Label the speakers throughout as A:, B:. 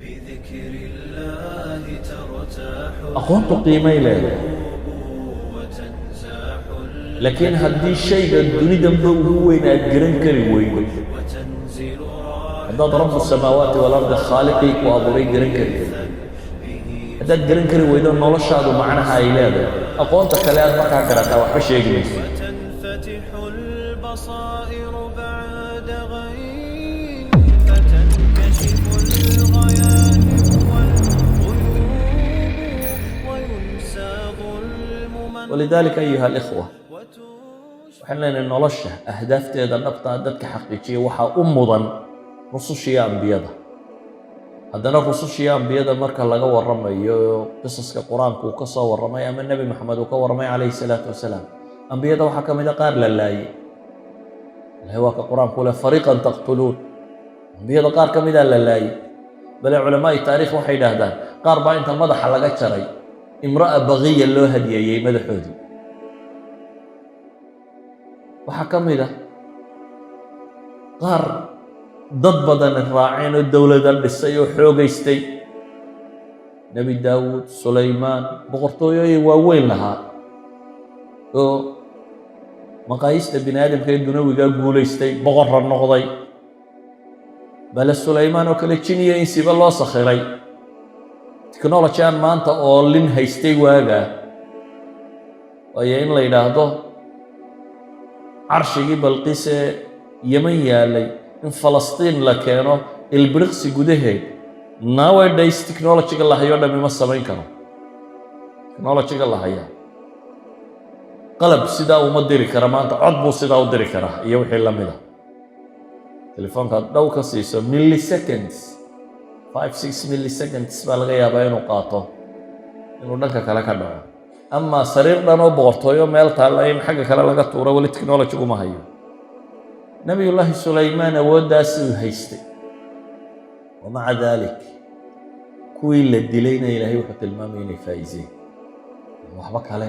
A: بذكر الله ترتاح
B: aqoontu qiimay leedahay
A: وتنزاح
B: laakiin haddii shayga dunidanba ugu weyn aad garan kari weydo
A: وتنزل
B: haddaad rabu samaawaati walardi khaaliqii ku abuuray garan kari weydo haddaad garan kari weydo noloshaadu macnaha ay leedahay aqoonta kale aad markaa garataa waxba sheegi mayso
A: وتنفتح البصائر بعد غيب فتنكشف الغياهب والغيوب وينسى ظلم من
B: walidaalika ayuha alikhwa
A: وتشفى
B: waxaan leenahay nolosha ahdaafteeda dhabtaa dadka xaqiijiya waxaa u mudan rusushiyo ambiyada haddana rusushiyo ambiyada marka laga warramayo qisaska qur-aanku uu ka soo warramay ama nebi maxamed uu ka warramay calayhi salaatu wasalaam ambiyada waxaa ka mid a qaar la laayey ilahay waa ka qur-aanku leh fariiqan taqtuluun ambiyada qaar ka mida la laayey bale culamaa'i taariikh waxay yidhaahdaan qaar baa inta madaxa laga jaray imra'a baqiya loo hadiyeeyey madaxoodii waxaa ka mid a qaar dad badan raaceen oo dowlada dhisay oo xoogaystay nebi daawuud sulaymaan boqortooyooyin waaweyn lahaa oo maqaayista bini aadamka ee dunawigaa guulaystay boqorra noqday bale sulaymaan oo kale jiniya insiba loo sakhiray technology aan maanta oo lin haystay waagaa waayo in la yidhaahdo carshigii balqiis ee yeman yaalay in falastiin la keeno ilbiriqsi gudaheed nowadays technologyga la hayo dhami ma samayn karo technologyga la hayaa qalab sidaa uma diri kara maanta cod buu sidaa u diri karaa iyo wixii la mid a telefoonkaad dhow ka siiso milliseconds 5-6 milliseconds baa laga yaabaa inuu qaato inuu dhanka kale ka dhaco ama sariir dhan oo boqortooyo meel taalla in xagga kale laga tuuro weli technology uma hayo nabiyullaahi sulaymaan awooddaasuu haystay wamaca daalik kuwii la dilayna ilaahay wuxuu tilmaamay inay faa'iiseen waxba kale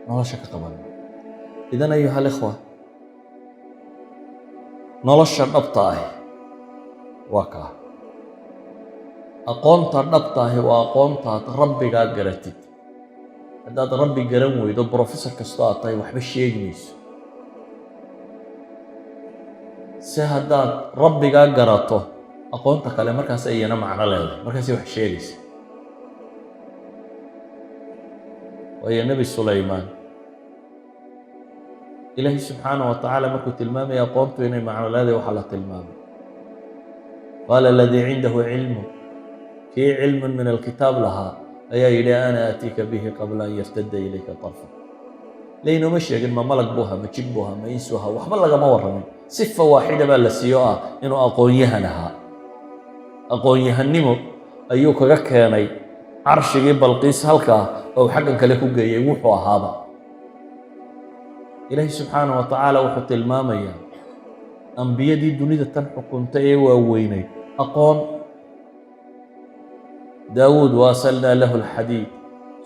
B: nolosha ka qaban idan ayuha alikhwa nolosha dhabta ah waa kaa aqoonta dhabta ahi waa aqoontaad rabbigaa garatid haddaad rabbi garan weydo brofessor kastoo aad tahay waxba sheegi mayso se haddaad rabbigaa garato aqoonta kale markaas ayana macno leedahay markaasay wax sheegaysa waayo nebi sulaymaan ilaahay subxaanahu wa tacaala markuu tilmaamaya aqoontu inay macno leedahay waxaa la tilmaamay qaala aladii cindahu cilmu kii cilmun min alkitaab lahaa ayaa yidhi ana aatiika bihi qabla an yartada ilayka tarfa laynoma sheegin ma malag buu ahaa ma jib buu ahaa ma insu ahaa waxba lagama warramin sifa waaxida baa la siiyo ah inuu aqoon-yahan ahaa aqoon-yahannimo ayuu kaga keenay carshigii balqiis halkaa oo xaggan kale ku geeyey wuxuu ahaaba ilaahi subxaanahu wa tacaala wuxuu tilmaamayaa ambiyadii dunida tan xukuntay ee waaweyneyd aqoon daawuud waasalnaa lahu alxadiid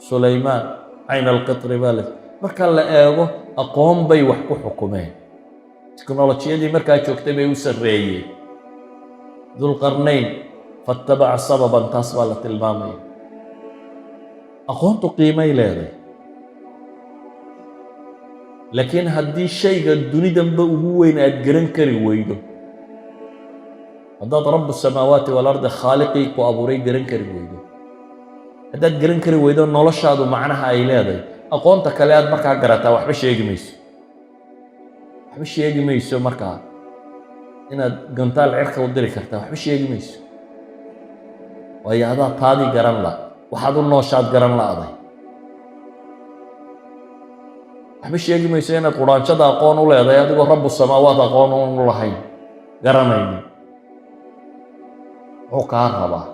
B: sulaymaan cayna alqitri baa le marka la eego aqoon bay wax ku xukumeen teknolojiyadii markaa joogtay bay u sarreeyeen dulqarnayn fattabaca sababan taas baa la tilmaamaya aqoontu qiimay leedahay laakiin haddii shayga dunidanba ugu weyn aad garan kari weydo haddaad rabu samaawaati walardi khaaliqii ku abuuray garan kari weydo haddaad garan kari weydo noloshaadu macnaha ay leedahay aqoonta kale aad markaa garataa waxba sheegi mayso waxba sheegi mayso markaa inaad gantaal cirka u diri kartaa waxba sheegi mayso waayo adaa taadii garan la waxaad u nooshaad garan la'day waxba sheegi mayso inaad quraanjada aqoon u leedahay adigoo rabu samaawaat aqoon u lahayn garanaynin wuxuu kaa rabaa